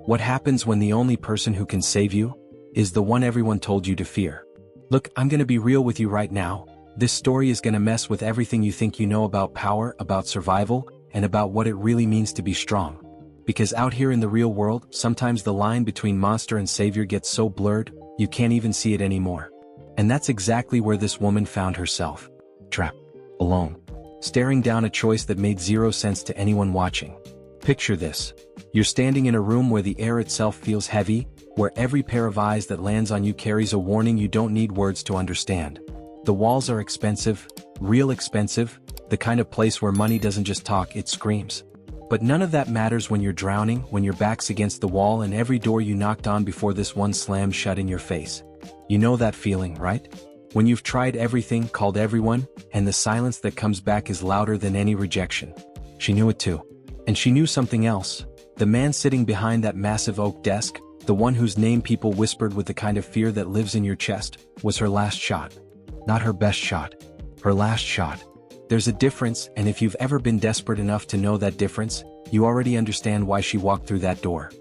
What happens when the only person who can save you is the one everyone told you to fear? Look, I'm gonna be real with you right now. This story is gonna mess with everything you think you know about power, about survival, and about what it really means to be strong. Because out here in the real world, sometimes the line between monster and savior gets so blurred, you can't even see it anymore. And that's exactly where this woman found herself. Trapped. Alone. Staring down a choice that made zero sense to anyone watching. Picture this. You're standing in a room where the air itself feels heavy, where every pair of eyes that lands on you carries a warning you don't need words to understand. The walls are expensive, real expensive, the kind of place where money doesn't just talk, it screams. But none of that matters when you're drowning, when your back's against the wall and every door you knocked on before this one slammed shut in your face. You know that feeling, right? When you've tried everything, called everyone, and the silence that comes back is louder than any rejection. She knew it too. And she knew something else. The man sitting behind that massive oak desk, the one whose name people whispered with the kind of fear that lives in your chest, was her last shot. Not her best shot. Her last shot. There's a difference, and if you've ever been desperate enough to know that difference, you already understand why she walked through that door.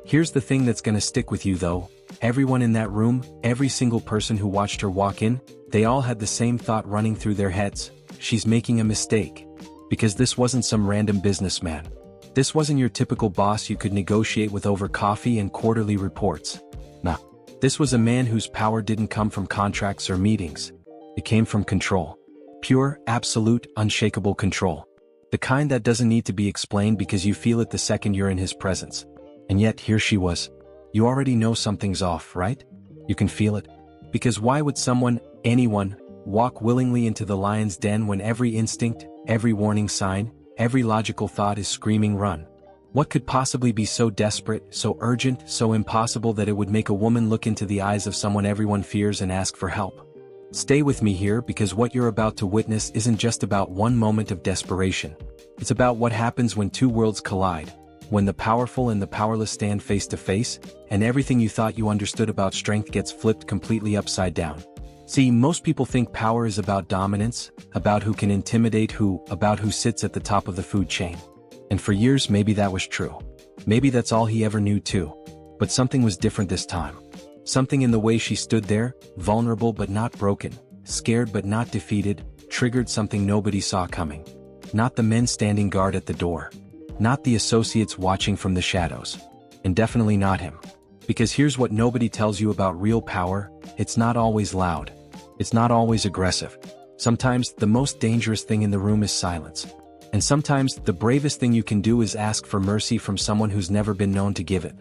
Here's the thing that's gonna stick with you though. Everyone in that room, every single person who watched her walk in, they all had the same thought running through their heads. She's making a mistake. Because this wasn't some random businessman. This wasn't your typical boss you could negotiate with over coffee and quarterly reports. Nah. This was a man whose power didn't come from contracts or meetings. It came from control. Pure, absolute, unshakable control. The kind that doesn't need to be explained because you feel it the second you're in his presence. And yet, here she was. You already know something's off, right? You can feel it. Because why would someone, anyone, walk willingly into the lion's den when every instinct, every warning sign, every logical thought is screaming run? What could possibly be so desperate, so urgent, so impossible that it would make a woman look into the eyes of someone everyone fears and ask for help? Stay with me here because what you're about to witness isn't just about one moment of desperation. It's about what happens when two worlds collide, when the powerful and the powerless stand face to face, and everything you thought you understood about strength gets flipped completely upside down. See, most people think power is about dominance, about who can intimidate who, about who sits at the top of the food chain. And for years maybe that was true. Maybe that's all he ever knew too. But something was different this time. Something in the way she stood there, vulnerable but not broken, scared but not defeated, triggered something nobody saw coming. Not the men standing guard at the door. Not the associates watching from the shadows. And definitely not him. Because here's what nobody tells you about real power, it's not always loud. It's not always aggressive. Sometimes the most dangerous thing in the room is silence. And sometimes the bravest thing you can do is ask for mercy from someone who's never been known to give it.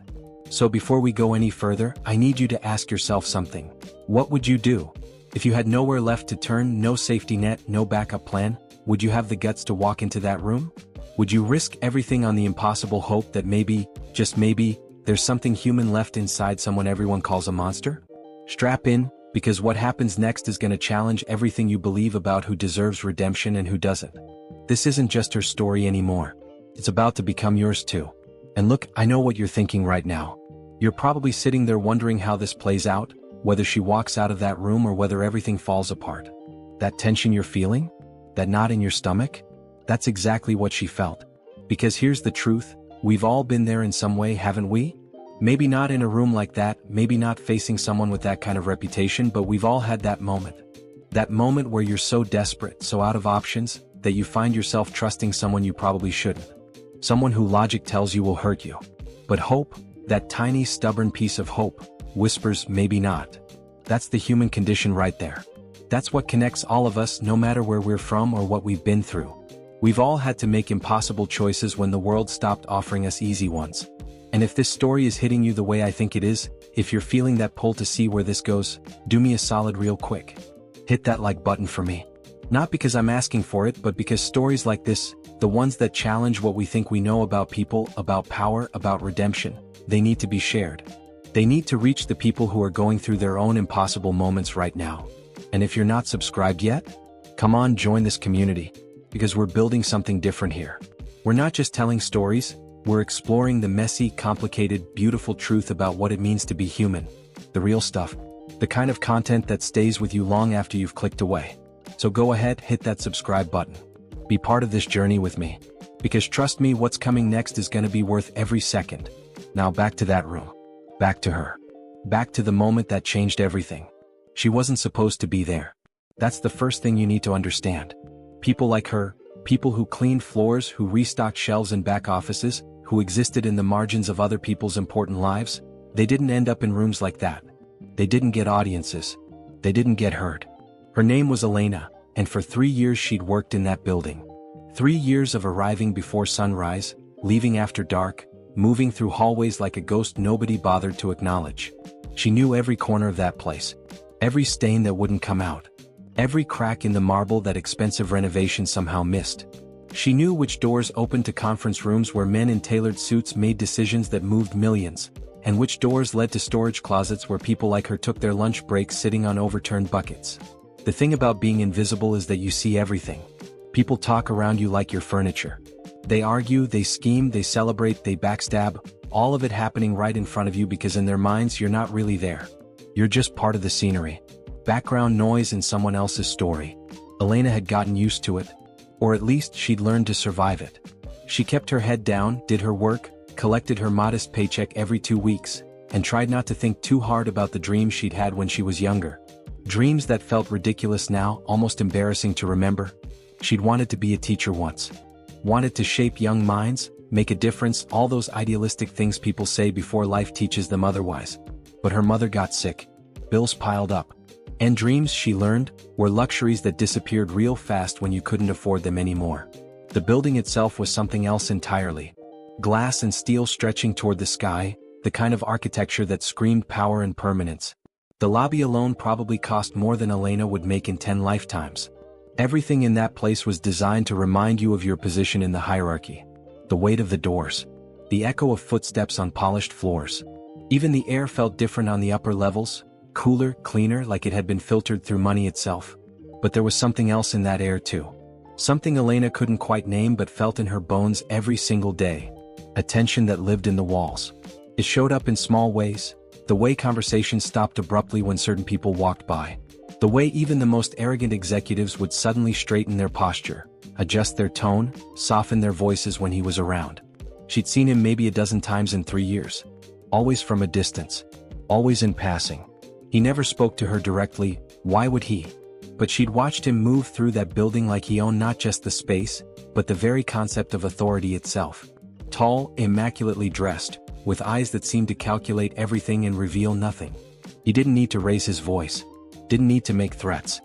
So before we go any further, I need you to ask yourself something. What would you do? If you had nowhere left to turn, no safety net, no backup plan, would you have the guts to walk into that room? Would you risk everything on the impossible hope that maybe, just maybe, there's something human left inside someone everyone calls a monster? Strap in, because what happens next is gonna challenge everything you believe about who deserves redemption and who doesn't. This isn't just her story anymore. It's about to become yours too. And look, I know what you're thinking right now. You're probably sitting there wondering how this plays out, whether she walks out of that room or whether everything falls apart. That tension you're feeling? That knot in your stomach? That's exactly what she felt. Because here's the truth, we've all been there in some way, haven't we? Maybe not in a room like that, maybe not facing someone with that kind of reputation, but we've all had that moment. That moment where you're so desperate, so out of options, that you find yourself trusting someone you probably shouldn't. Someone who logic tells you will hurt you. But hope, that tiny stubborn piece of hope, whispers maybe not. That's the human condition right there. That's what connects all of us no matter where we're from or what we've been through. We've all had to make impossible choices when the world stopped offering us easy ones. And if this story is hitting you the way I think it is, if you're feeling that pull to see where this goes, do me a solid real quick. Hit that like button for me. Not because I'm asking for it, but because stories like this, the ones that challenge what we think we know about people, about power, about redemption, they need to be shared. They need to reach the people who are going through their own impossible moments right now. And if you're not subscribed yet, come on, join this community. Because we're building something different here. We're not just telling stories, we're exploring the messy, complicated, beautiful truth about what it means to be human. The real stuff. The kind of content that stays with you long after you've clicked away. So go ahead, hit that subscribe button. Be part of this journey with me. Because trust me, what's coming next is gonna be worth every second. Now back to that room. Back to her. Back to the moment that changed everything. She wasn't supposed to be there. That's the first thing you need to understand. People like her, people who cleaned floors, who restocked shelves in back offices, who existed in the margins of other people's important lives, they didn't end up in rooms like that. They didn't get audiences. They didn't get heard. Her name was Elena, and for 3 years she'd worked in that building. 3 years of arriving before sunrise, leaving after dark, moving through hallways like a ghost nobody bothered to acknowledge. She knew every corner of that place. Every stain that wouldn't come out. Every crack in the marble that expensive renovation somehow missed. She knew which doors opened to conference rooms where men in tailored suits made decisions that moved millions, and which doors led to storage closets where people like her took their lunch breaks sitting on overturned buckets. The thing about being invisible is that you see everything. People talk around you like you're furniture. They argue, they scheme, they celebrate, they backstab, all of it happening right in front of you because in their minds you're not really there. You're just part of the scenery. Background noise in someone else's story. Elena had gotten used to it. Or at least she'd learned to survive it. She kept her head down, did her work, collected her modest paycheck every 2 weeks, and tried not to think too hard about the dreams she'd had when she was younger. Dreams that felt ridiculous now, almost embarrassing to remember. She'd wanted to be a teacher once. Wanted to shape young minds, make a difference, all those idealistic things people say before life teaches them otherwise. But her mother got sick. Bills piled up. And dreams, she learned, were luxuries that disappeared real fast when you couldn't afford them anymore. The building itself was something else entirely. Glass and steel stretching toward the sky, the kind of architecture that screamed power and permanence. The lobby alone probably cost more than Elena would make in 10 lifetimes. Everything in that place was designed to remind you of your position in the hierarchy. The weight of the doors. The echo of footsteps on polished floors. Even the air felt different on the upper levels. Cooler, cleaner, like it had been filtered through money itself. But there was something else in that air too. Something Elena couldn't quite name but felt in her bones every single day. A tension that lived in the walls. It showed up in small ways. The way conversations stopped abruptly when certain people walked by. The way even the most arrogant executives would suddenly straighten their posture, adjust their tone, soften their voices when he was around. She'd seen him maybe a dozen times in 3 years. Always from a distance. Always in passing. He never spoke to her directly, why would he? But she'd watched him move through that building like he owned not just the space, but the very concept of authority itself. Tall, immaculately dressed, with eyes that seemed to calculate everything and reveal nothing. He didn't need to raise his voice. Didn't need to make threats.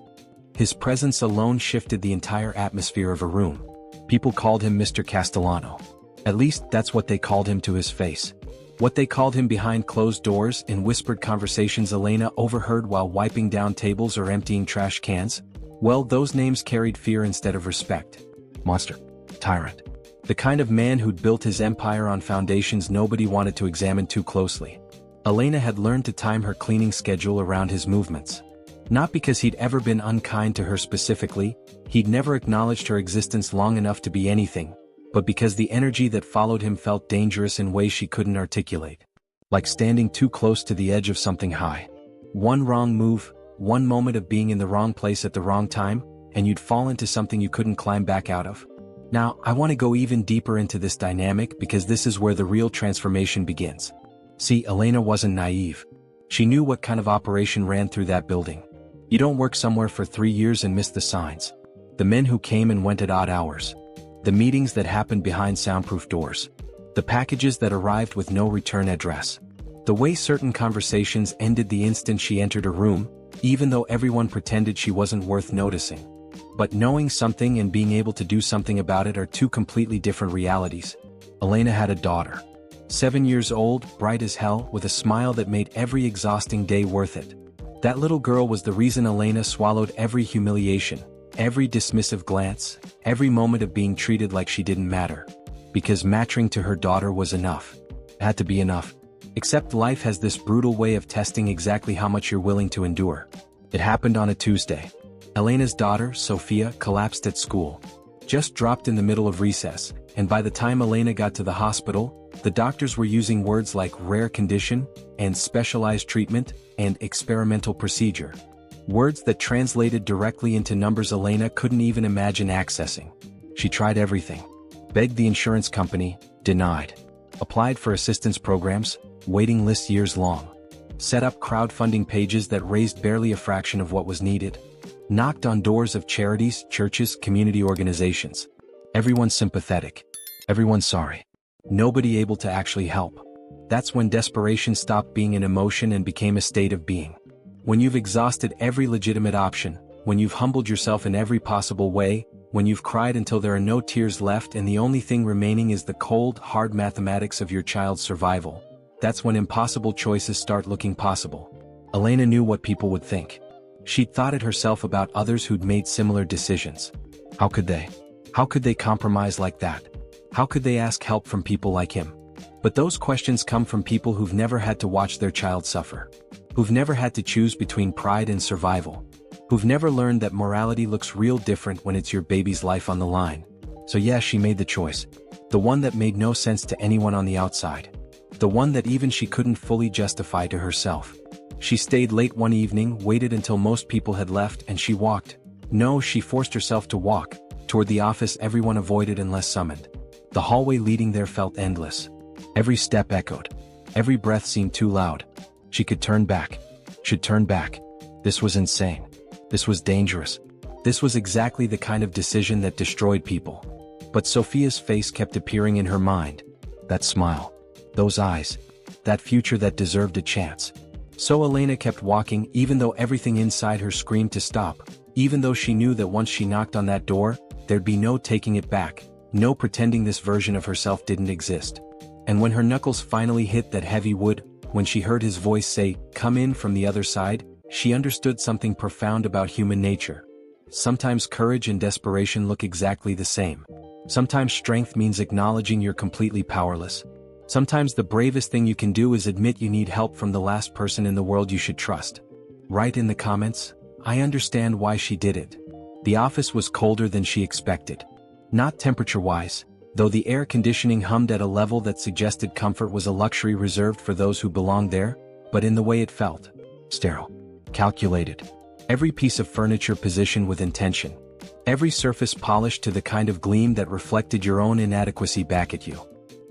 His presence alone shifted the entire atmosphere of a room. People called him Mr. Castellano. At least that's what they called him to his face. What they called him behind closed doors in whispered conversations Elena overheard while wiping down tables or emptying trash cans, well, those names carried fear instead of respect. Monster. Tyrant. The kind of man who'd built his empire on foundations nobody wanted to examine too closely. Elena had learned to time her cleaning schedule around his movements. Not because he'd ever been unkind to her specifically, he'd never acknowledged her existence long enough to be anything, but because the energy that followed him felt dangerous in ways she couldn't articulate. Like standing too close to the edge of something high. One wrong move, one moment of being in the wrong place at the wrong time, and you'd fall into something you couldn't climb back out of. Now, I want to go even deeper into this dynamic because this is where the real transformation begins. See, Elena wasn't naive. She knew what kind of operation ran through that building. You don't work somewhere for 3 years and miss the signs. The men who came and went at odd hours. The meetings that happened behind soundproof doors. The packages that arrived with no return address. The way certain conversations ended the instant she entered a room, even though everyone pretended she wasn't worth noticing. But knowing something and being able to do something about it are two completely different realities. Elena had a daughter. 7 years old, bright as hell, with a smile that made every exhausting day worth it. That little girl was the reason Elena swallowed every humiliation, every dismissive glance, every moment of being treated like she didn't matter. Because matching to her daughter was enough. It had to be enough. Except life has this brutal way of testing exactly how much you're willing to endure. It happened on a Tuesday. Elena's daughter, Sophia, collapsed at school. Just dropped in the middle of recess, and by the time Elena got to the hospital, the doctors were using words like rare condition, and specialized treatment, and experimental procedure. Words that translated directly into numbers Elena couldn't even imagine accessing. She tried everything. Begged the insurance company, denied. Applied for assistance programs, waiting lists years long. Set up crowdfunding pages that raised barely a fraction of what was needed. Knocked on doors of charities, churches, community organizations. Everyone sympathetic. Everyone sorry. Nobody able to actually help. That's when desperation stopped being an emotion and became a state of being. When you've exhausted every legitimate option, when you've humbled yourself in every possible way, when you've cried until there are no tears left and the only thing remaining is the cold, hard mathematics of your child's survival, that's when impossible choices start looking possible. Elena knew what people would think. She'd thought it herself about others who'd made similar decisions. How could they? How could they compromise like that? How could they ask help from people like him? But those questions come from people who've never had to watch their child suffer. Who've never had to choose between pride and survival. Who've never learned that morality looks real different when it's your baby's life on the line. So yeah, she made the choice. The one that made no sense to anyone on the outside. The one that even she couldn't fully justify to herself. She stayed late one evening, waited until most people had left, and she walked. No, she forced herself to walk, toward the office everyone avoided unless summoned. The hallway leading there felt endless. Every step echoed. Every breath seemed too loud. She could turn back. Should turn back. This was insane. This was dangerous. This was exactly the kind of decision that destroyed people. But Sophia's face kept appearing in her mind. That smile. Those eyes. That future that deserved a chance. So Elena kept walking even though everything inside her screamed to stop. Even though she knew that once she knocked on that door, there'd be no taking it back. No pretending this version of herself didn't exist. And when her knuckles finally hit that heavy wood, when she heard his voice say, "Come in," from the other side, she understood something profound about human nature. Sometimes courage and desperation look exactly the same. Sometimes strength means acknowledging you're completely powerless. Sometimes the bravest thing you can do is admit you need help from the last person in the world you should trust. Write in the comments, I understand why she did it. The office was colder than she expected. Not temperature-wise, though the air conditioning hummed at a level that suggested comfort was a luxury reserved for those who belonged there, but in the way it felt. Sterile. Calculated. Every piece of furniture positioned with intention. Every surface polished to the kind of gleam that reflected your own inadequacy back at you.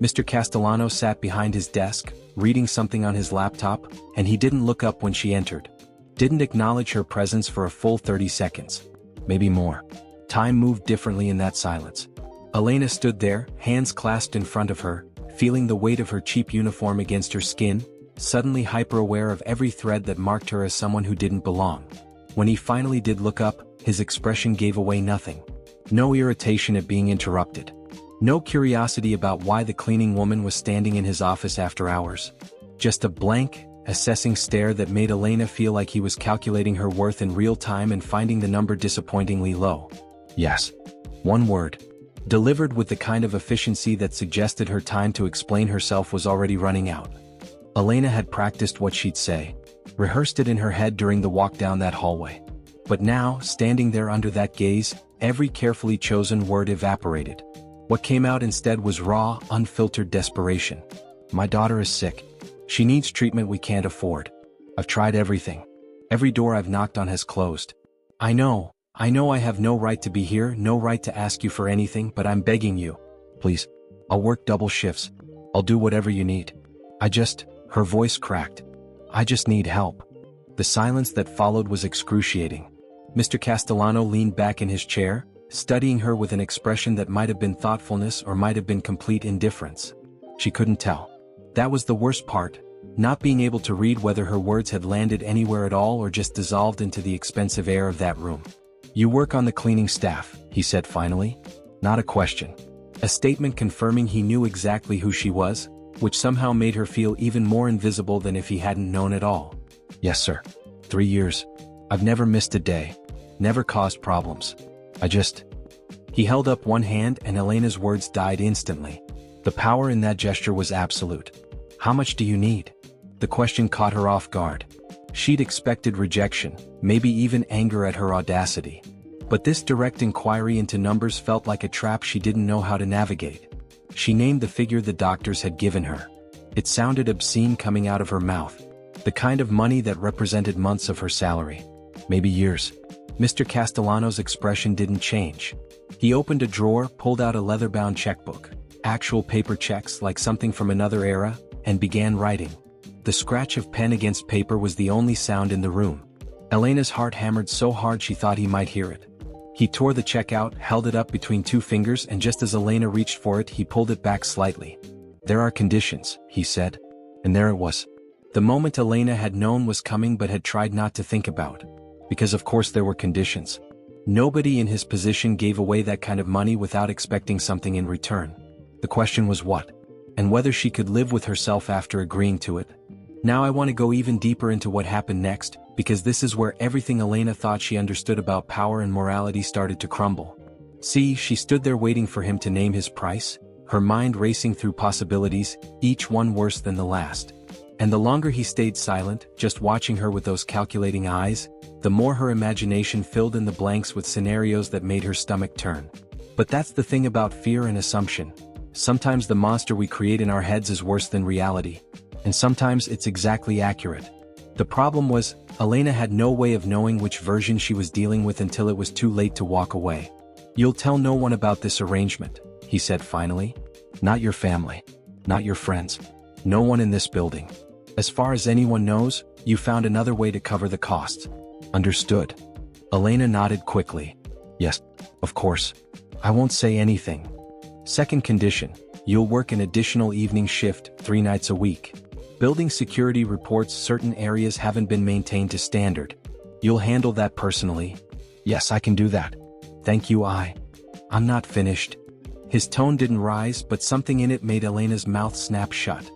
Mr. Castellano sat behind his desk, reading something on his laptop, and he didn't look up when she entered. Didn't acknowledge her presence for a full 30 seconds. Maybe more. Time moved differently in that silence. Elena stood there, hands clasped in front of her, feeling the weight of her cheap uniform against her skin, suddenly hyper-aware of every thread that marked her as someone who didn't belong. When he finally did look up, his expression gave away nothing. No irritation at being interrupted. No curiosity about why the cleaning woman was standing in his office after hours. Just a blank, assessing stare that made Elena feel like he was calculating her worth in real time and finding the number disappointingly low. Yes. One word. Delivered with the kind of efficiency that suggested her time to explain herself was already running out. Elena had practiced what she'd say, rehearsed it in her head during the walk down that hallway. But now, standing there under that gaze, every carefully chosen word evaporated. What came out instead was raw, unfiltered desperation. My daughter is sick. She needs treatment we can't afford. I've tried everything. Every door I've knocked on has closed. I know I have no right to be here, no right to ask you for anything, but I'm begging you. Please. I'll work double shifts. I'll do whatever you need. Her voice cracked. I just need help. The silence that followed was excruciating. Mr. Castellano leaned back in his chair, studying her with an expression that might have been thoughtfulness or might have been complete indifference. She couldn't tell. That was the worst part, not being able to read whether her words had landed anywhere at all or just dissolved into the expensive air of that room. You work on the cleaning staff, he said finally. Not a question. A statement confirming he knew exactly who she was, which somehow made her feel even more invisible than if he hadn't known at all. Yes, sir. 3 years. I've never missed a day. Never caused problems. He held up one hand and Elena's words died instantly. The power in that gesture was absolute. How much do you need? The question caught her off guard. She'd expected rejection, maybe even anger at her audacity. But this direct inquiry into numbers felt like a trap she didn't know how to navigate. She named the figure the doctors had given her. It sounded obscene coming out of her mouth. The kind of money that represented months of her salary. Maybe years. Mr. Castellano's expression didn't change. He opened a drawer, pulled out a leather-bound checkbook. actual paper checks like something from another era, and began writing. The scratch of pen against paper was the only sound in the room. Elena's heart hammered so hard she thought he might hear it. He tore the check out, held it up between two fingers, and just as Elena reached for it, he pulled it back slightly. "There are conditions," he said. And there it was. The moment Elena had known was coming but had tried not to think about. Because of course there were conditions. Nobody in his position gave away that kind of money without expecting something in return. The question was what? And whether she could live with herself after agreeing to it. Now I want to go even deeper into what happened next, because this is where everything Elena thought she understood about power and morality started to crumble. See, she stood there waiting for him to name his price, her mind racing through possibilities, each one worse than the last. And the longer he stayed silent, just watching her with those calculating eyes, the more her imagination filled in the blanks with scenarios that made her stomach turn. But that's the thing about fear and assumption. Sometimes the monster we create in our heads is worse than reality. And sometimes it's exactly accurate. The problem was, Elena had no way of knowing which version she was dealing with until it was too late to walk away. "You'll tell no one about this arrangement," he said finally. "Not your family. Not your friends. No one in this building. As far as anyone knows, you found another way to cover the costs. Understood?" Elena nodded quickly. "Yes, of course. I won't say anything. Second condition, you'll work an additional evening shift 3 nights a week. Building security reports certain areas haven't been maintained to standard. You'll handle that personally?" "Yes, I can do that. Thank you. I'm not finished." His tone didn't rise, but something in it made Elena's mouth snap shut.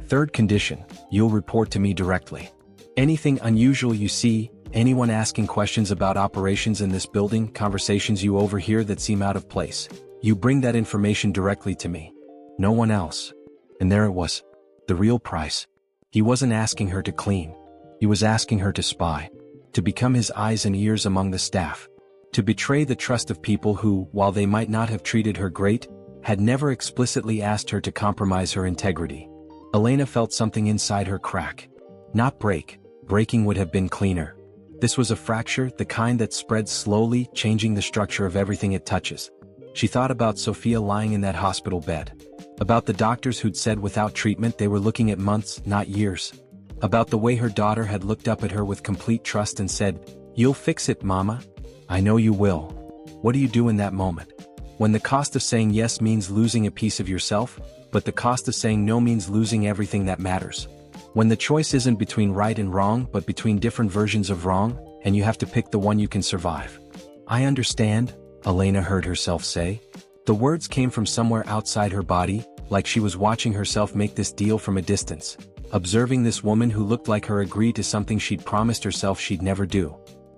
"Third condition, you'll report to me directly. Anything unusual you see, anyone asking questions about operations in this building, conversations you overhear that seem out of place, you bring that information directly to me. No one else." And there it was. The real price. He wasn't asking her to clean. He was asking her to spy. To become his eyes and ears among the staff. To betray the trust of people who, while they might not have treated her great, had never explicitly asked her to compromise her integrity. Elena felt something inside her crack. Not break. Breaking would have been cleaner. This was a fracture, the kind that spreads slowly, changing the structure of everything it touches. She thought about Sophia lying in that hospital bed. About the doctors who'd said without treatment they were looking at months, not years. About the way her daughter had looked up at her with complete trust and said, "You'll fix it, Mama. I know you will." What do you do in that moment? When the cost of saying yes means losing a piece of yourself, but the cost of saying no means losing everything that matters. When the choice isn't between right and wrong but between different versions of wrong, and you have to pick the one you can survive. "I understand," Elena heard herself say. The words came from somewhere outside her body, like she was watching herself make this deal from a distance, observing this woman who looked like her agree to something she'd promised herself she'd never do.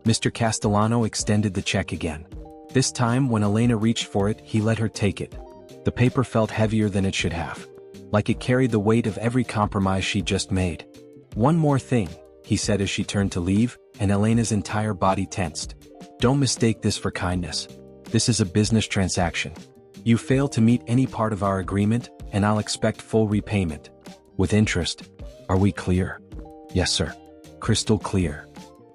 Mr. Castellano extended the check again. This time, when Elena reached for it, he let her take it. The paper felt heavier than it should have. Like it carried the weight of every compromise she'd just made. "One more thing," he said as she turned to leave, and Elena's entire body tensed. "Don't mistake this for kindness. This is a business transaction. You fail to meet any part of our agreement, and I'll expect full repayment. With interest. Are we clear?" "Yes, sir. Crystal clear."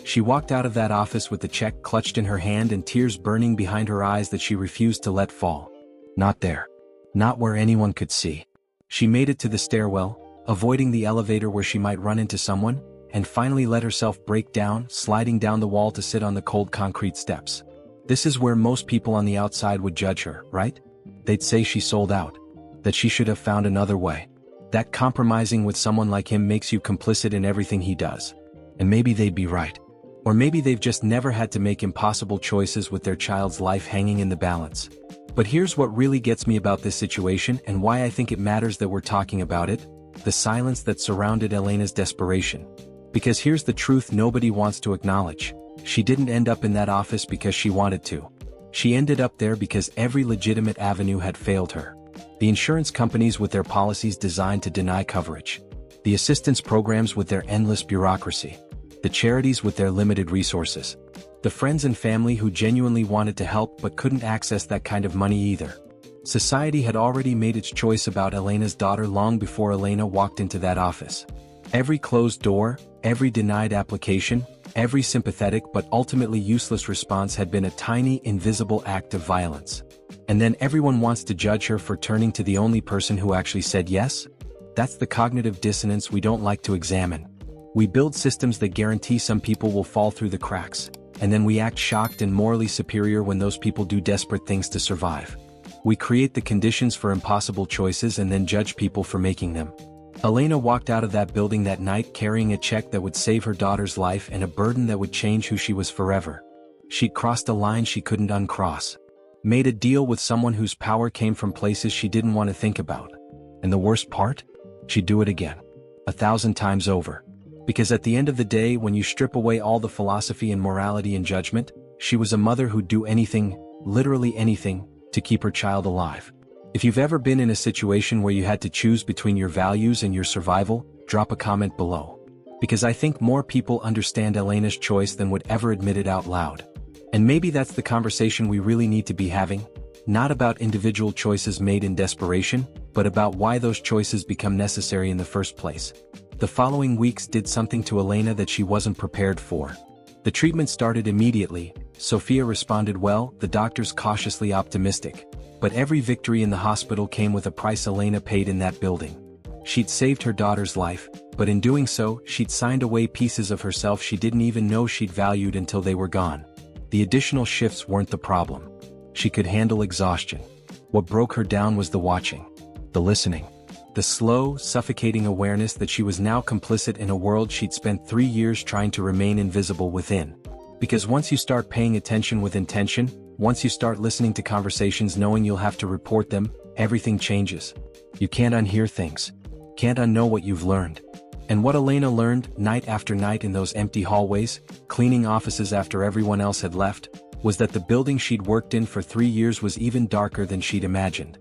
She walked out of that office with the check clutched in her hand and tears burning behind her eyes that she refused to let fall. Not there. Not where anyone could see. She made it to the stairwell, avoiding the elevator where she might run into someone, and finally let herself break down, sliding down the wall to sit on the cold concrete steps. This is where most people on the outside would judge her, right? They'd say she sold out. That she should have found another way. That compromising with someone like him makes you complicit in everything he does. And maybe they'd be right. Or maybe they've just never had to make impossible choices with their child's life hanging in the balance. But here's what really gets me about this situation and why I think it matters that we're talking about it: the silence that surrounded Elena's desperation. Because here's the truth nobody wants to acknowledge. She didn't end up in that office because she wanted to. She ended up there because every legitimate avenue had failed her. The insurance companies with their policies designed to deny coverage. The assistance programs with their endless bureaucracy. The charities with their limited resources. The friends and family who genuinely wanted to help but couldn't access that kind of money either. Society had already made its choice about Elena's daughter long before Elena walked into that office. Every closed door, every denied application, every sympathetic but ultimately useless response had been a tiny, invisible act of violence. And then everyone wants to judge her for turning to the only person who actually said yes? That's the cognitive dissonance we don't like to examine. We build systems that guarantee some people will fall through the cracks, and then we act shocked and morally superior when those people do desperate things to survive. We create the conditions for impossible choices and then judge people for making them. Elena walked out of that building that night carrying a check that would save her daughter's life and a burden that would change who she was forever. She'd crossed a line she couldn't uncross. Made a deal with someone whose power came from places she didn't want to think about. And the worst part? She'd do it again. 1,000 times over. Because at the end of the day, when you strip away all the philosophy and morality and judgment, she was a mother who'd do anything, literally anything, to keep her child alive. If you've ever been in a situation where you had to choose between your values and your survival, drop a comment below. Because I think more people understand Elena's choice than would ever admit it out loud. And maybe that's the conversation we really need to be having, not about individual choices made in desperation, but about why those choices become necessary in the first place. The following weeks did something to Elena that she wasn't prepared for. The treatment started immediately. Sophia responded well, the doctors cautiously optimistic. But every victory in the hospital came with a price Elena paid in that building. She'd saved her daughter's life, but in doing so, she'd signed away pieces of herself she didn't even know she'd valued until they were gone. The additional shifts weren't the problem. She could handle exhaustion. What broke her down was the watching, the listening, the slow, suffocating awareness that she was now complicit in a world she'd spent 3 years trying to remain invisible within. Because once you start paying attention with intention, once you start listening to conversations knowing you'll have to report them, everything changes. You can't unhear things. Can't unknow what you've learned. And what Elena learned, night after night in those empty hallways, cleaning offices after everyone else had left, was that the building she'd worked in for 3 years was even darker than she'd imagined.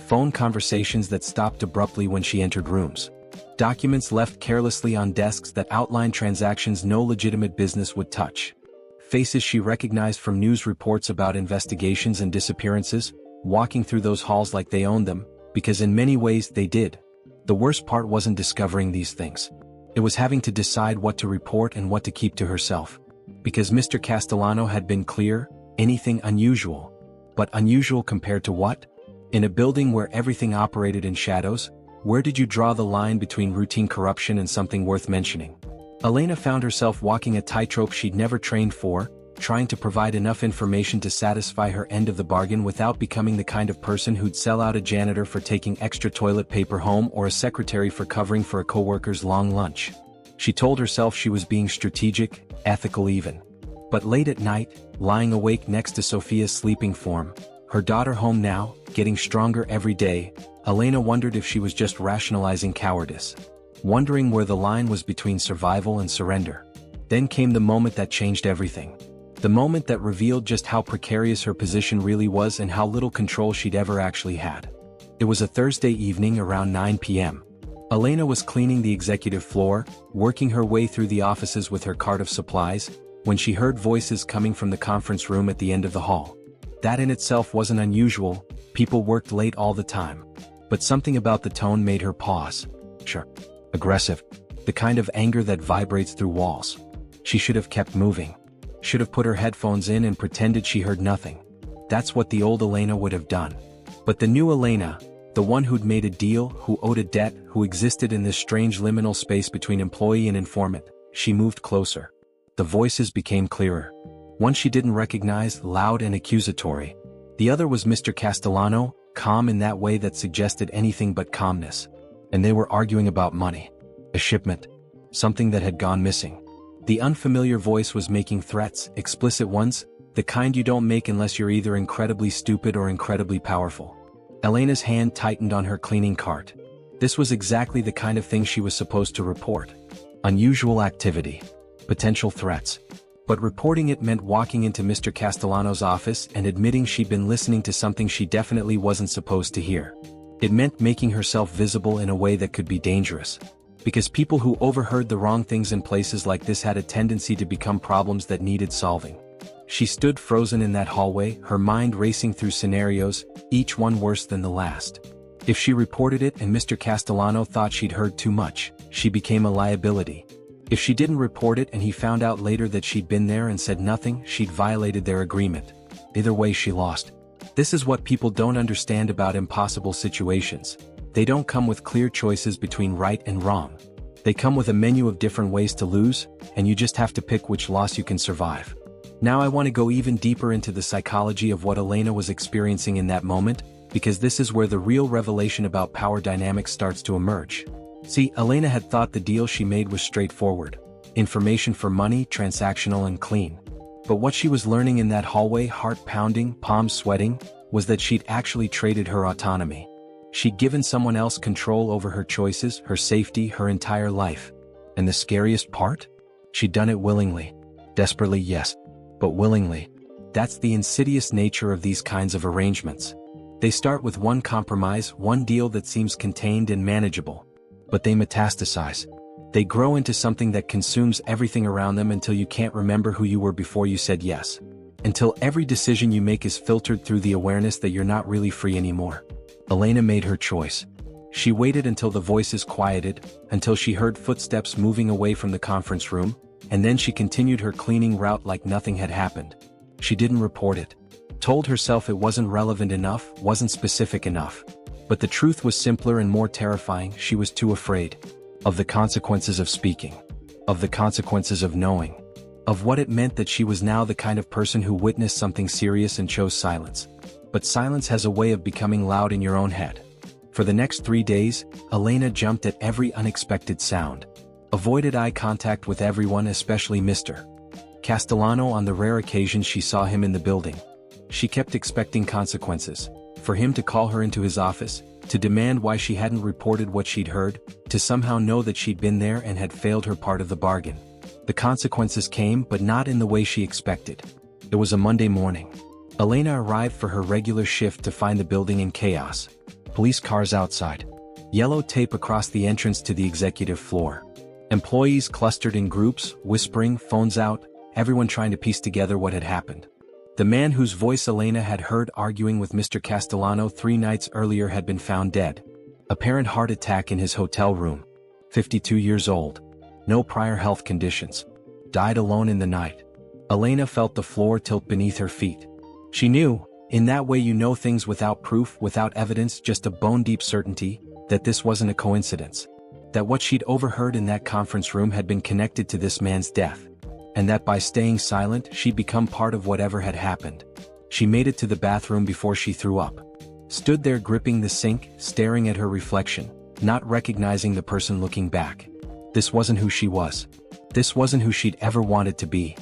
Phone conversations that stopped abruptly when she entered rooms. Documents left carelessly on desks that outlined transactions no legitimate business would touch. Faces she recognized from news reports about investigations and disappearances, walking through those halls like they owned them, because in many ways they did. The worst part wasn't discovering these things. It was having to decide what to report and what to keep to herself. Because Mr. Castellano had been clear, anything unusual. But unusual compared to what? In a building where everything operated in shadows, where did you draw the line between routine corruption and something worth mentioning? Elena found herself walking a tightrope she'd never trained for, trying to provide enough information to satisfy her end of the bargain without becoming the kind of person who'd sell out a janitor for taking extra toilet paper home or a secretary for covering for a coworker's long lunch. She told herself she was being strategic, ethical even. But late at night, lying awake next to Sophia's sleeping form, her daughter home now, getting stronger every day, Elena wondered if she was just rationalizing cowardice. Wondering where the line was between survival and surrender. Then came the moment that changed everything. The moment that revealed just how precarious her position really was and how little control she'd ever actually had. It was a Thursday evening around 9 p.m. Elena was cleaning the executive floor, working her way through the offices with her cart of supplies, when she heard voices coming from the conference room at the end of the hall. That in itself wasn't unusual, people worked late all the time. But something about the tone made her pause. Sure. Aggressive. The kind of anger that vibrates through walls. She should have kept moving. Should have put her headphones in and pretended she heard nothing. That's what the old Elena would have done. But the new Elena, the one who'd made a deal, who owed a debt, who existed in this strange liminal space between employee and informant, she moved closer. The voices became clearer. One she didn't recognize, loud and accusatory. The other was Mr. Castellano, calm in that way that suggested anything but calmness. And they were arguing about money. A shipment. Something that had gone missing. The unfamiliar voice was making threats, explicit ones, the kind you don't make unless you're either incredibly stupid or incredibly powerful. Elena's hand tightened on her cleaning cart. This was exactly the kind of thing she was supposed to report. Unusual activity. Potential threats. But reporting it meant walking into Mr. Castellano's office and admitting she'd been listening to something she definitely wasn't supposed to hear. It meant making herself visible in a way that could be dangerous. Because people who overheard the wrong things in places like this had a tendency to become problems that needed solving. She stood frozen in that hallway, her mind racing through scenarios, each one worse than the last. If she reported it and Mr. Castellano thought she'd heard too much, she became a liability. If she didn't report it and he found out later that she'd been there and said nothing, she'd violated their agreement. Either way she lost. This is what people don't understand about impossible situations. They don't come with clear choices between right and wrong. They come with a menu of different ways to lose, and you just have to pick which loss you can survive. Now I want to go even deeper into the psychology of what Elena was experiencing in that moment, because this is where the real revelation about power dynamics starts to emerge. See, Elena had thought the deal she made was straightforward. Information for money, transactional and clean. But what she was learning in that hallway, heart pounding, palms sweating, was that she'd actually traded her autonomy. She'd given someone else control over her choices, her safety, her entire life. And the scariest part? She'd done it willingly. Desperately, yes. But willingly. That's the insidious nature of these kinds of arrangements. They start with one compromise, one deal that seems contained and manageable. But they metastasize. They grow into something that consumes everything around them until you can't remember who you were before you said yes. Until every decision you make is filtered through the awareness that you're not really free anymore. Elena made her choice. She waited until the voices quieted, until she heard footsteps moving away from the conference room, and then she continued her cleaning route like nothing had happened. She didn't report it. Told herself it wasn't relevant enough, wasn't specific enough. But the truth was simpler and more terrifying. She was too afraid. Of the consequences of speaking. Of the consequences of knowing. Of what it meant that she was now the kind of person who witnessed something serious and chose silence. But silence has a way of becoming loud in your own head. For the next 3 days, Elena jumped at every unexpected sound. Avoided eye contact with everyone, especially Mr. Castellano on the rare occasions she saw him in the building. She kept expecting consequences. For him to call her into his office, to demand why she hadn't reported what she'd heard, to somehow know that she'd been there and had failed her part of the bargain. The consequences came, but not in the way she expected. It was a Monday morning. Elena arrived for her regular shift to find the building in chaos. Police cars outside. Yellow tape across the entrance to the executive floor. Employees clustered in groups, whispering, phones out, everyone trying to piece together what had happened. The man whose voice Elena had heard arguing with Mr. Castellano 3 nights earlier had been found dead. Apparent heart attack in his hotel room. 52 years old. No prior health conditions. Died alone in the night. Elena felt the floor tilt beneath her feet. She knew, in that way you know things without proof, without evidence, just a bone-deep certainty, that this wasn't a coincidence. That what she'd overheard in that conference room had been connected to this man's death. And that by staying silent, she'd become part of whatever had happened. She made it to the bathroom before she threw up. Stood there gripping the sink, staring at her reflection, not recognizing the person looking back. This wasn't who she was. This wasn't who she'd ever wanted to be.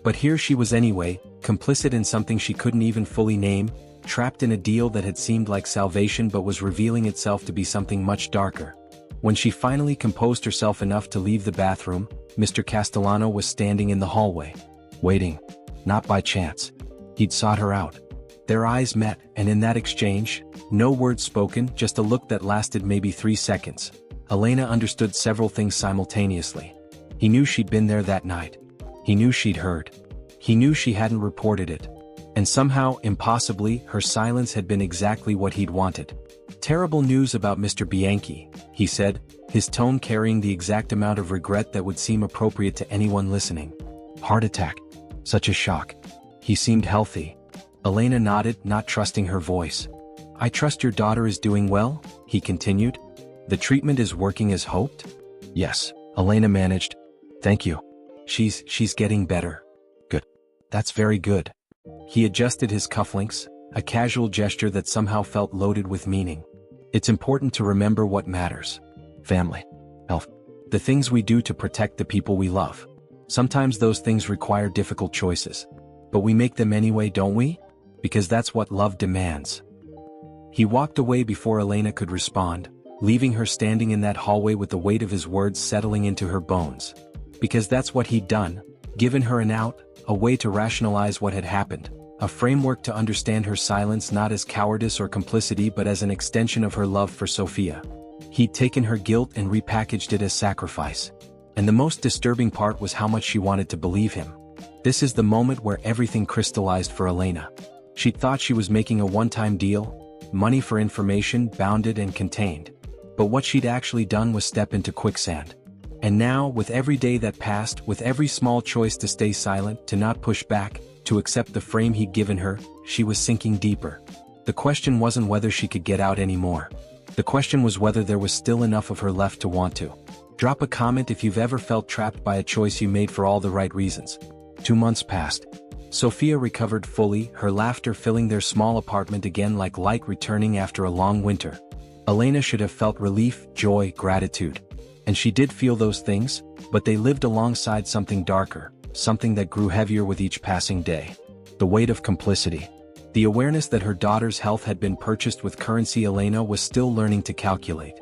But here she was anyway, complicit in something she couldn't even fully name, trapped in a deal that had seemed like salvation but was revealing itself to be something much darker. When she finally composed herself enough to leave the bathroom, Mr. Castellano was standing in the hallway. Waiting. Not by chance. He'd sought her out. Their eyes met, and in that exchange, no words spoken, just a look that lasted maybe 3 seconds. Elena understood several things simultaneously. He knew she'd been there that night. He knew she'd heard. He knew she hadn't reported it. And somehow, impossibly, her silence had been exactly what he'd wanted. Terrible news about Mr. Bianchi, he said, his tone carrying the exact amount of regret that would seem appropriate to anyone listening. Heart attack. Such a shock. He seemed healthy. Elena nodded, not trusting her voice. I trust your daughter is doing well, he continued. The treatment is working as hoped? Yes, Elena managed. Thank you. She's getting better. Good. That's very good. He adjusted his cufflinks, a casual gesture that somehow felt loaded with meaning. It's important to remember what matters. Family. Health. The things we do to protect the people we love. Sometimes those things require difficult choices. But we make them anyway, don't we? Because that's what love demands. He walked away before Elena could respond, leaving her standing in that hallway with the weight of his words settling into her bones. Because that's what he'd done, given her an out, a way to rationalize what had happened, a framework to understand her silence not as cowardice or complicity but as an extension of her love for Sophia. He'd taken her guilt and repackaged it as sacrifice. And the most disturbing part was how much she wanted to believe him. This is the moment where everything crystallized for Elena. She'd thought she was making a one-time deal, money for information, bounded and contained. But what she'd actually done was step into quicksand. And now, with every day that passed, with every small choice to stay silent, to not push back, to accept the frame he'd given her, she was sinking deeper. The question wasn't whether she could get out anymore. The question was whether there was still enough of her left to want to. Drop a comment if you've ever felt trapped by a choice you made for all the right reasons. 2 months passed. Sophia recovered fully, her laughter filling their small apartment again like light returning after a long winter. Elena should have felt relief, joy, gratitude. And she did feel those things, but they lived alongside something darker, something that grew heavier with each passing day. The weight of complicity. The awareness that her daughter's health had been purchased with currency Elena was still learning to calculate.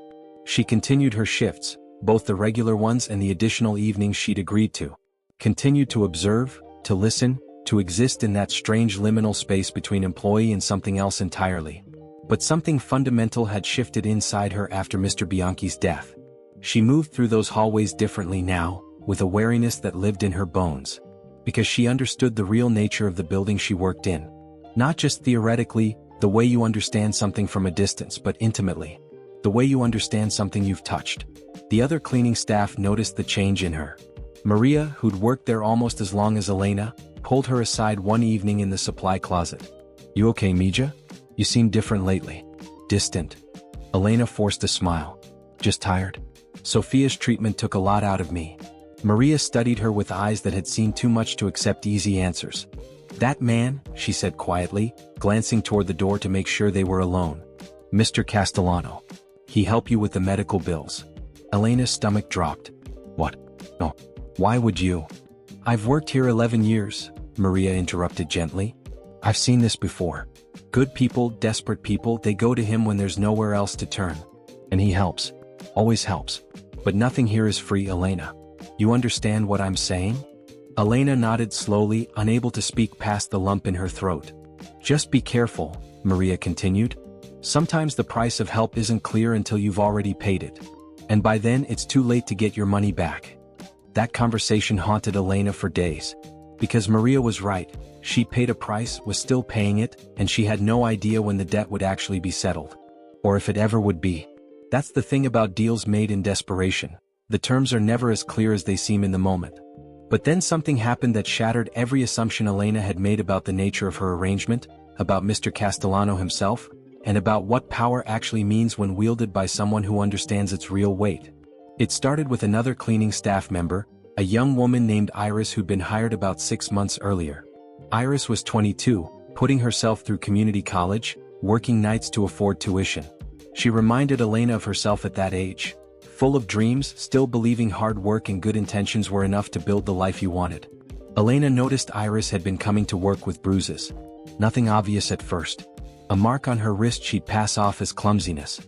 She continued her shifts, both the regular ones and the additional evenings she'd agreed to. Continued to observe, to listen, to exist in that strange liminal space between employee and something else entirely. But something fundamental had shifted inside her after Mr. Bianchi's death. She moved through those hallways differently now, with a wariness that lived in her bones. Because she understood the real nature of the building she worked in. Not just theoretically, the way you understand something from a distance, but intimately. The way you understand something you've touched. The other cleaning staff noticed the change in her. Maria, who'd worked there almost as long as Elena, pulled her aside one evening in the supply closet. "You okay, Mija? You seem different lately." Distant. Elena forced a smile. "Just tired." Sophia's treatment took a lot out of me. Maria studied her with eyes that had seen too much to accept easy answers. "That man," she said quietly, glancing toward the door to make sure they were alone. "Mr. Castellano. He helped you with the medical bills." Elena's stomach dropped. "What? No. Why would you?" "I've worked here 11 years, Maria interrupted gently. "I've seen this before. Good people, desperate people, they go to him when there's nowhere else to turn. And he helps. Always helps. But nothing here is free, Elena. You understand what I'm saying?" Elena nodded slowly, unable to speak past the lump in her throat. "Just be careful," Maria continued. "Sometimes the price of help isn't clear until you've already paid it. And by then it's too late to get your money back." That conversation haunted Elena for days. Because Maria was right, she paid a price, was still paying it, and she had no idea when the debt would actually be settled. Or if it ever would be. That's the thing about deals made in desperation. The terms are never as clear as they seem in the moment. But then something happened that shattered every assumption Elena had made about the nature of her arrangement, about Mr. Castellano himself, and about what power actually means when wielded by someone who understands its real weight. It started with another cleaning staff member, a young woman named Iris who'd been hired about 6 months earlier. Iris was 22, putting herself through community college, working nights to afford tuition. She reminded Elena of herself at that age. Full of dreams, still believing hard work and good intentions were enough to build the life you wanted. Elena noticed Iris had been coming to work with bruises. Nothing obvious at first. A mark on her wrist she'd pass off as clumsiness.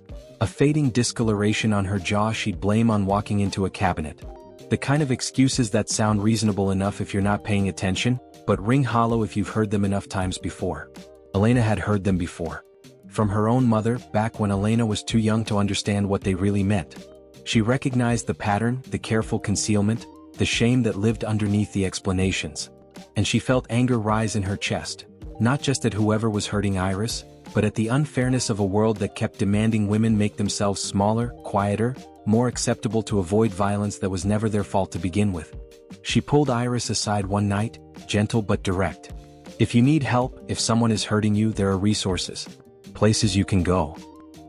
A fading discoloration on her jaw she'd blame on walking into a cabinet. The kind of excuses that sound reasonable enough if you're not paying attention, but ring hollow if you've heard them enough times before. Elena had heard them before. From her own mother, back when Elena was too young to understand what they really meant. She recognized the pattern, the careful concealment, the shame that lived underneath the explanations. And she felt anger rise in her chest, not just at whoever was hurting Iris, but at the unfairness of a world that kept demanding women make themselves smaller, quieter, more acceptable to avoid violence that was never their fault to begin with. She pulled Iris aside one night, gentle but direct. "If you need help, if someone is hurting you, there are resources. Places you can go."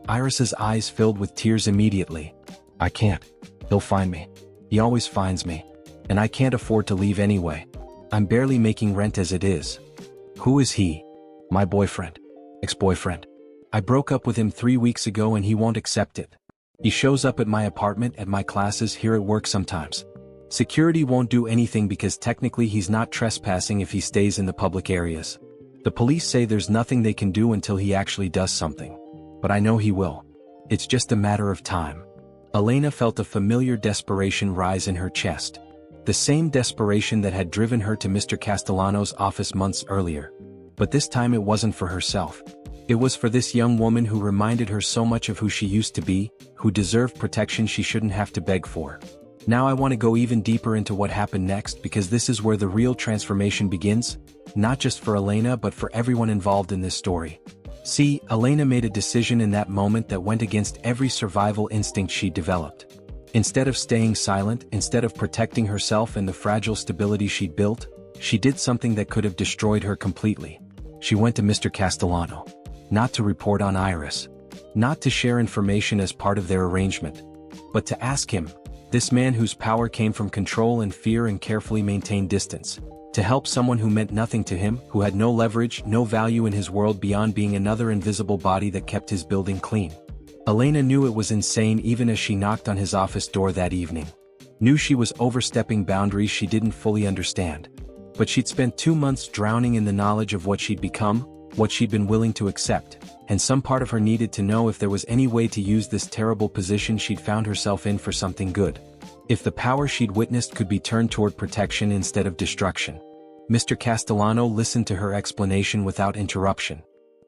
Iris's eyes filled with tears immediately. "I can't. He'll find me. He always finds me. And I can't afford to leave anyway. I'm barely making rent as it is." "Who is he?" "My boyfriend. Ex-boyfriend. I broke up with him 3 weeks ago and he won't accept it. He shows up at my apartment, at my classes, here at work sometimes. Security won't do anything because technically he's not trespassing if he stays in the public areas. The police say there's nothing they can do until he actually does something. But I know he will. It's just a matter of time." Elena felt a familiar desperation rise in her chest. The same desperation that had driven her to Mr. Castellano's office months earlier. But this time it wasn't for herself. It was for this young woman who reminded her so much of who she used to be, who deserved protection she shouldn't have to beg for. Now I want to go even deeper into what happened next because this is where the real transformation begins, not just for Elena but for everyone involved in this story. See, Elena made a decision in that moment that went against every survival instinct she developed. Instead of staying silent, instead of protecting herself and the fragile stability she'd built, she did something that could have destroyed her completely. She went to Mr. Castellano. not to report on Iris, not to share information as part of their arrangement, but to ask him, this man whose power came from control and fear and carefully maintained distance, to help someone who meant nothing to him, who had no leverage, no value in his world beyond being another invisible body that kept his building clean. Elena knew it was insane even as she knocked on his office door that evening. Knew she was overstepping boundaries she didn't fully understand. But she'd spent 2 months drowning in the knowledge of what she'd become, what she'd been willing to accept, and some part of her needed to know if there was any way to use this terrible position she'd found herself in for something good. If the power she'd witnessed could be turned toward protection instead of destruction. Mr. Castellano listened to her explanation without interruption.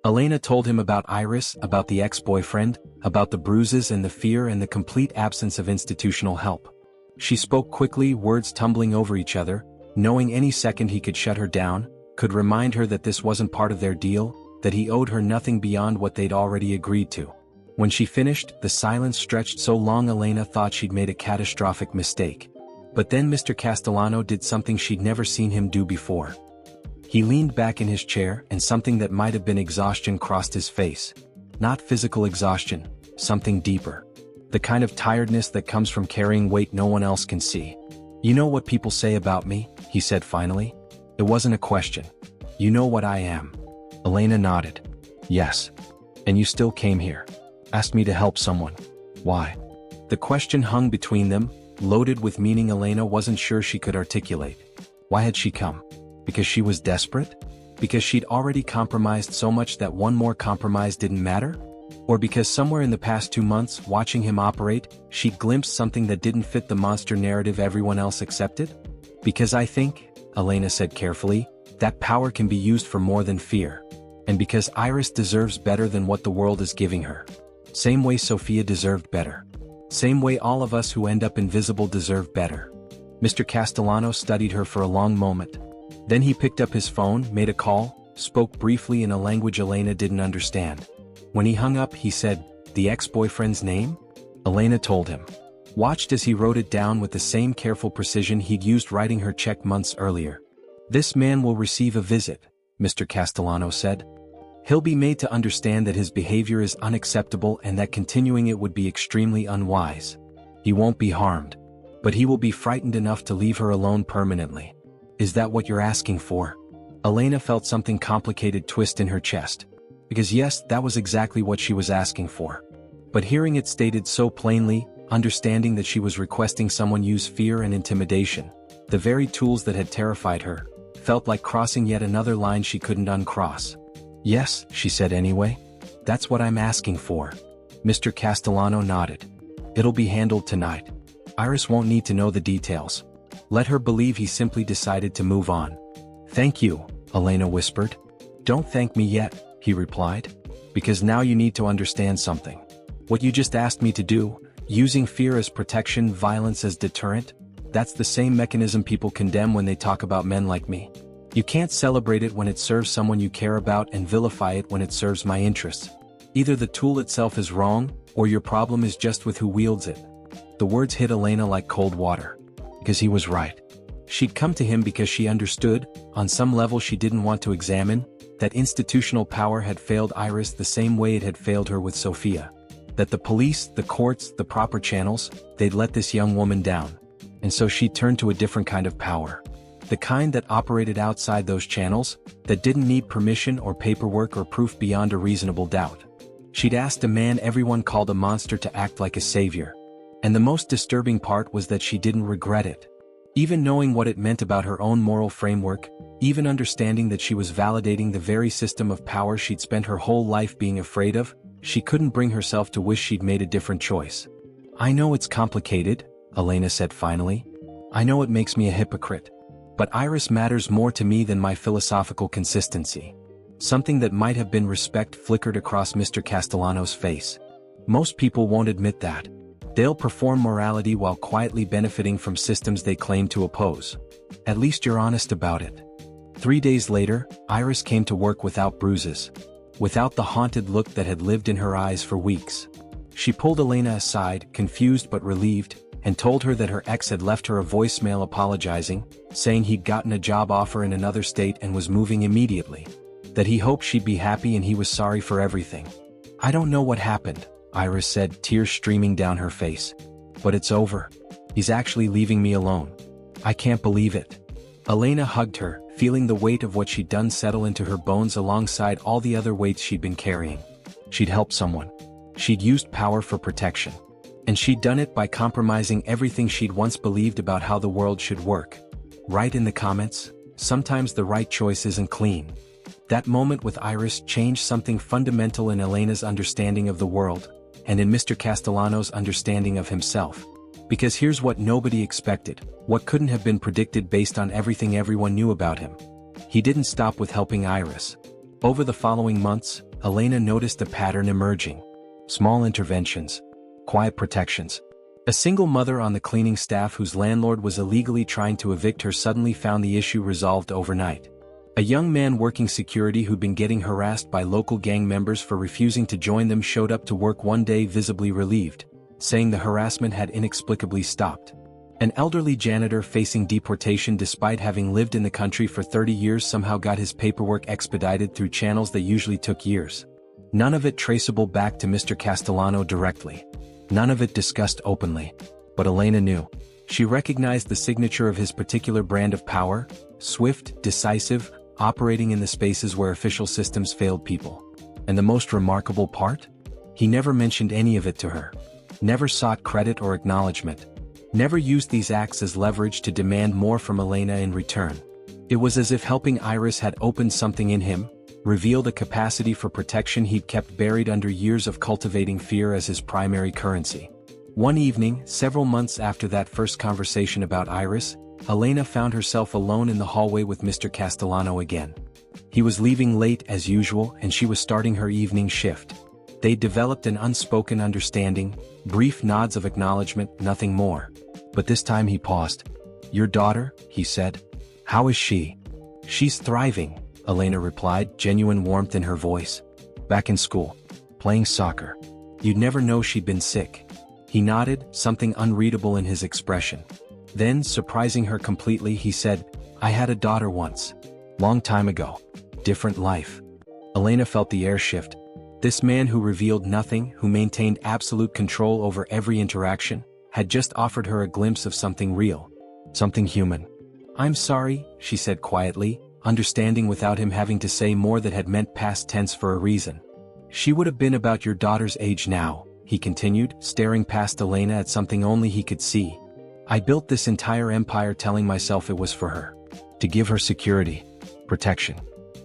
Elena told him about Iris, about the ex-boyfriend, about the bruises and the fear and the complete absence of institutional help. She spoke quickly, words tumbling over each other, knowing any second he could shut her down, could remind her that this wasn't part of their deal, that he owed her nothing beyond what they'd already agreed to. When she finished, the silence stretched so long Elena thought she'd made a catastrophic mistake. But then Mr. Castellano did something she'd never seen him do before. He leaned back in his chair and something that might have been exhaustion crossed his face. Not physical exhaustion, something deeper. The kind of tiredness that comes from carrying weight no one else can see. You know what people say about me, he said finally. It wasn't a question. You know what I am. Elena nodded. Yes. And you still came here. Asked me to help someone. Why? The question hung between them, loaded with meaning Elena wasn't sure she could articulate. Why had she come? Because she was desperate? Because she'd already compromised so much that one more compromise didn't matter? Or because somewhere in the past 2 months, watching him operate, she'd glimpsed something that didn't fit the monster narrative everyone else accepted? Because I think, Elena said carefully, that power can be used for more than fear. And because Iris deserves better than what the world is giving her. Same way Sophia deserved better. Same way all of us who end up invisible deserve better. Mr. Castellano studied her for a long moment. Then he picked up his phone, made a call, spoke briefly in a language Elena didn't understand. When he hung up he said, the ex-boyfriend's name? Elena told him. Watched as he wrote it down with the same careful precision he'd used writing her check months earlier. This man will receive a visit, Mr. Castellano said. He'll be made to understand that his behavior is unacceptable and that continuing it would be extremely unwise. He won't be harmed. But he will be frightened enough to leave her alone permanently. Is that what you're asking for? Elena felt something complicated twist in her chest. Because yes, that was exactly what she was asking for. But hearing it stated so plainly, understanding that she was requesting someone use fear and intimidation, the very tools that had terrified her, felt like crossing yet another line she couldn't uncross. Yes, she said anyway. That's what I'm asking for. Mr. Castellano nodded. It'll be handled tonight. Iris won't need to know the details. Let her believe he simply decided to move on. Thank you, Elena whispered. Don't thank me yet, he replied. Because now you need to understand something. What you just asked me to do, using fear as protection, violence as deterrent, that's the same mechanism people condemn when they talk about men like me. You can't celebrate it when it serves someone you care about and vilify it when it serves my interests. Either the tool itself is wrong, or your problem is just with who wields it. The words hit Elena like cold water. Because he was right. She'd come to him because she understood, on some level she didn't want to examine, that institutional power had failed Iris the same way it had failed her with Sophia. That the police, the courts, the proper channels, they'd let this young woman down. And so she turned to a different kind of power. The kind that operated outside those channels, that didn't need permission or paperwork or proof beyond a reasonable doubt. She'd asked a man everyone called a monster to act like a savior. And the most disturbing part was that she didn't regret it. Even knowing what it meant about her own moral framework, even understanding that she was validating the very system of power she'd spent her whole life being afraid of, she couldn't bring herself to wish she'd made a different choice. I know it's complicated, Elena said finally. I know it makes me a hypocrite. But Iris matters more to me than my philosophical consistency. Something that might have been respect flickered across Mr. Castellano's face. Most people won't admit that. They'll perform morality while quietly benefiting from systems they claim to oppose. At least you're honest about it. 3 days later, Iris came to work without bruises. Without the haunted look that had lived in her eyes for weeks. She pulled Elena aside, confused but relieved, and told her that her ex had left her a voicemail apologizing, saying he'd gotten a job offer in another state and was moving immediately. that he hoped she'd be happy and he was sorry for everything. I don't know what happened, Iris said, tears streaming down her face. But it's over. He's actually leaving me alone. I can't believe it. Elena hugged her, feeling the weight of what she'd done settle into her bones alongside all the other weights she'd been carrying. She'd helped someone. She'd used power for protection. And she'd done it by compromising everything she'd once believed about how the world should work. Write in the comments, sometimes the right choice isn't clean. That moment with Iris changed something fundamental in Elena's understanding of the world, and in Mr. Castellano's understanding of himself. Because here's what nobody expected, what couldn't have been predicted based on everything everyone knew about him. He didn't stop with helping Iris. Over the following months, Elena noticed a pattern emerging. Small interventions. Quiet protections. A single mother on the cleaning staff whose landlord was illegally trying to evict her suddenly found the issue resolved overnight. A young man working security who'd been getting harassed by local gang members for refusing to join them showed up to work one day visibly relieved, saying the harassment had inexplicably stopped. An elderly janitor facing deportation despite having lived in the country for 30 years somehow got his paperwork expedited through channels that usually took years. None of it traceable back to Mr. Castellano directly. None of it discussed openly. But Elena knew. She recognized the signature of his particular brand of power, swift, decisive, operating in the spaces where official systems failed people. And the most remarkable part? He never mentioned any of it to her. Never sought credit or acknowledgement. Never used these acts as leverage to demand more from Elena in return. It was as if helping Iris had opened something in him, revealed a capacity for protection he'd kept buried under years of cultivating fear as his primary currency. One evening, several months after that first conversation about Iris, Elena found herself alone in the hallway with Mr. Castellano again. He was leaving late as usual and she was starting her evening shift. They'd developed an unspoken understanding, brief nods of acknowledgement, nothing more. But this time he paused. "Your daughter," he said. "How is she?" "She's thriving," Elena replied, genuine warmth in her voice. "Back in school. Playing soccer. You'd never know she'd been sick." He nodded, something unreadable in his expression. Then, surprising her completely, he said, "I had a daughter once. Long time ago. Different life." Elena felt the air shift. This man who revealed nothing, who maintained absolute control over every interaction, had just offered her a glimpse of something real. Something human. "I'm sorry," she said quietly, understanding without him having to say more that had meant past tense for a reason. "She would have been about your daughter's age now," he continued, staring past Elena at something only he could see. "I built this entire empire telling myself it was for her. To give her security. Protection.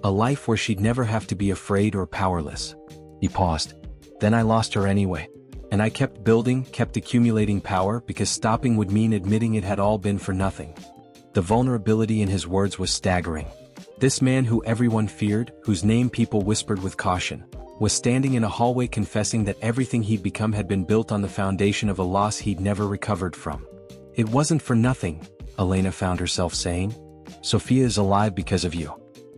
A life where she'd never have to be afraid or powerless." He paused. "Then I lost her anyway. And I kept building, kept accumulating power because stopping would mean admitting it had all been for nothing." The vulnerability in his words was staggering. This man who everyone feared, whose name people whispered with caution, was standing in a hallway confessing that everything he'd become had been built on the foundation of a loss he'd never recovered from. "It wasn't for nothing," Elena found herself saying. "Sophia is alive because of you.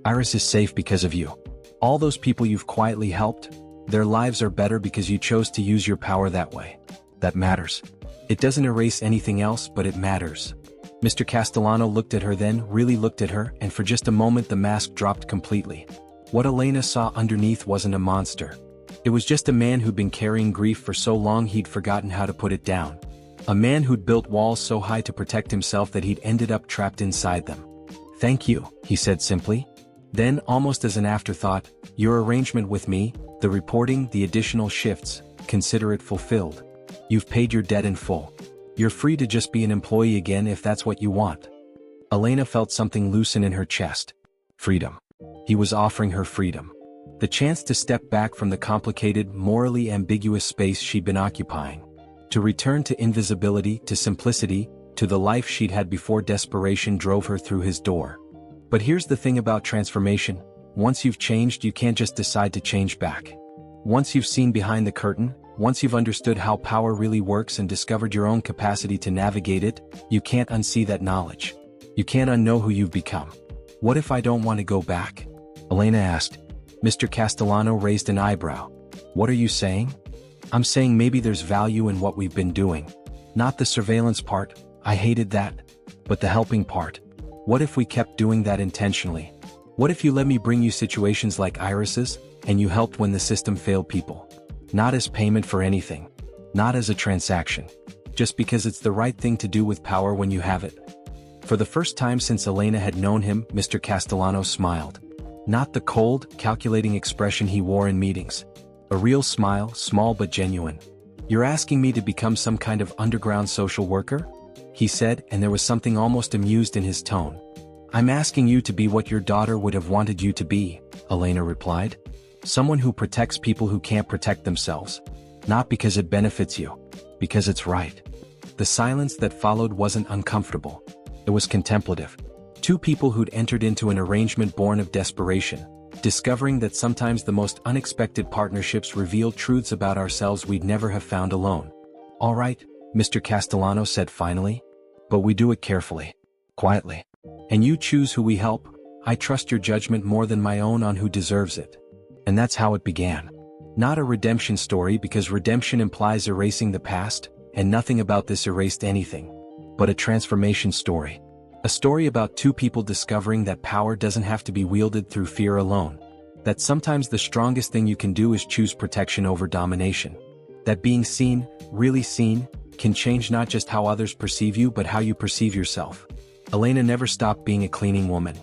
Iris is safe because of you. All those people you've quietly helped, their lives are better because you chose to use your power that way. That matters. It doesn't erase anything else, but it matters." Mr. Castellano looked at her then, really looked at her, and for just a moment the mask dropped completely. What Elena saw underneath wasn't a monster. It was just a man who'd been carrying grief for so long he'd forgotten how to put it down. A man who'd built walls so high to protect himself that he'd ended up trapped inside them. "Thank you," he said simply. Then, almost as an afterthought, "Your arrangement with me, the reporting, the additional shifts, consider it fulfilled. You've paid your debt in full. You're free to just be an employee again if that's what you want." Elena felt something loosen in her chest. Freedom. He was offering her freedom. The chance to step back from the complicated, morally ambiguous space she'd been occupying. To return to invisibility, to simplicity, to the life she'd had before desperation drove her through his door. But here's the thing about transformation. Once you've changed, you can't just decide to change back. Once you've seen behind the curtain, once you've understood how power really works and discovered your own capacity to navigate it, you can't unsee that knowledge. You can't unknow who you've become. "What if I don't want to go back?" Elena asked. Mr. Castellano raised an eyebrow. "What are you saying?" "I'm saying maybe there's value in what we've been doing. Not the surveillance part, I hated that. But the helping part. What if we kept doing that intentionally? What if you let me bring you situations like Iris's, and you helped when the system failed people? Not as payment for anything. Not as a transaction. Just because it's the right thing to do with power when you have it. For the first time since Elena had known him, Mr. Castellano smiled. Not the cold, calculating expression he wore in meetings. A real smile, small but genuine. "You're asking me to become some kind of underground social worker?" he said, and there was something almost amused in his tone. "I'm asking you to be what your daughter would have wanted you to be," Elena replied. "Someone who protects people who can't protect themselves. Not because it benefits you. Because it's right." The silence that followed wasn't uncomfortable. It was contemplative. Two people who'd entered into an arrangement born of desperation, discovering that sometimes the most unexpected partnerships reveal truths about ourselves we'd never have found alone. "All right," Mr. Castellano said finally. "But we do it carefully. Quietly. And you choose who we help. I trust your judgment more than my own on who deserves it." And that's how it began. Not a redemption story, because redemption implies erasing the past, and nothing about this erased anything. But a transformation story. A story about two people discovering that power doesn't have to be wielded through fear alone. That sometimes the strongest thing you can do is choose protection over domination. That being seen, really seen, can change not just how others perceive you but how you perceive yourself. Elena never stopped being a cleaning woman.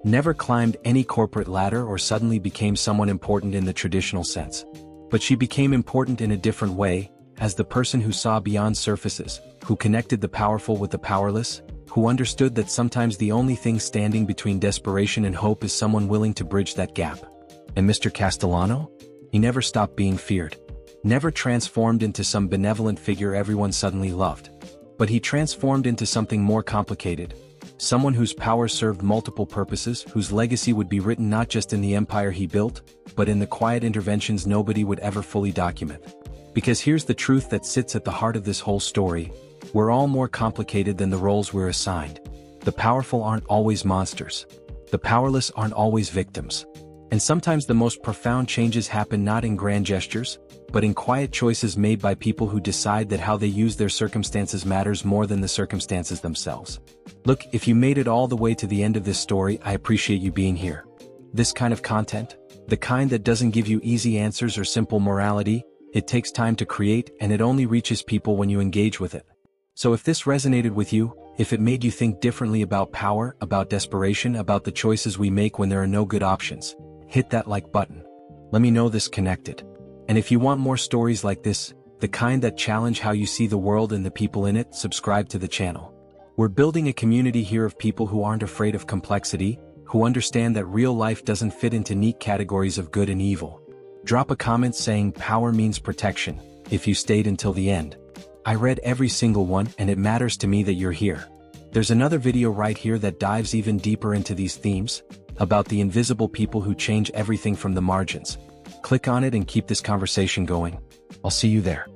Never climbed any corporate ladder or suddenly became someone important in the traditional sense. But she became important in a different way, as the person who saw beyond surfaces, who connected the powerful with the powerless, who understood that sometimes the only thing standing between desperation and hope is someone willing to bridge that gap. And Mr. Castellano? He never stopped being feared. Never transformed into some benevolent figure everyone suddenly loved. But he transformed into something more complicated. Someone whose power served multiple purposes, whose legacy would be written not just in the empire he built, but in the quiet interventions nobody would ever fully document. Because here's the truth that sits at the heart of this whole story: we're all more complicated than the roles we're assigned. The powerful aren't always monsters. The powerless aren't always victims. And sometimes the most profound changes happen not in grand gestures, but in quiet choices made by people who decide that how they use their circumstances matters more than the circumstances themselves. Look, if you made it all the way to the end of this story, I appreciate you being here. This kind of content, the kind that doesn't give you easy answers or simple morality, it takes time to create, and it only reaches people when you engage with it. So if this resonated with you, if it made you think differently about power, about desperation, about the choices we make when there are no good options, hit that like button. Let me know this connected. And if you want more stories like this, the kind that challenge how you see the world and the people in it, subscribe to the channel. We're building a community here of people who aren't afraid of complexity, who understand that real life doesn't fit into neat categories of good and evil. Drop a comment saying power means protection, if you stayed until the end. I read every single one, and it matters to me that you're here. There's another video right here that dives even deeper into these themes, about the invisible people who change everything from the margins. Click on it and keep this conversation going. I'll see you there.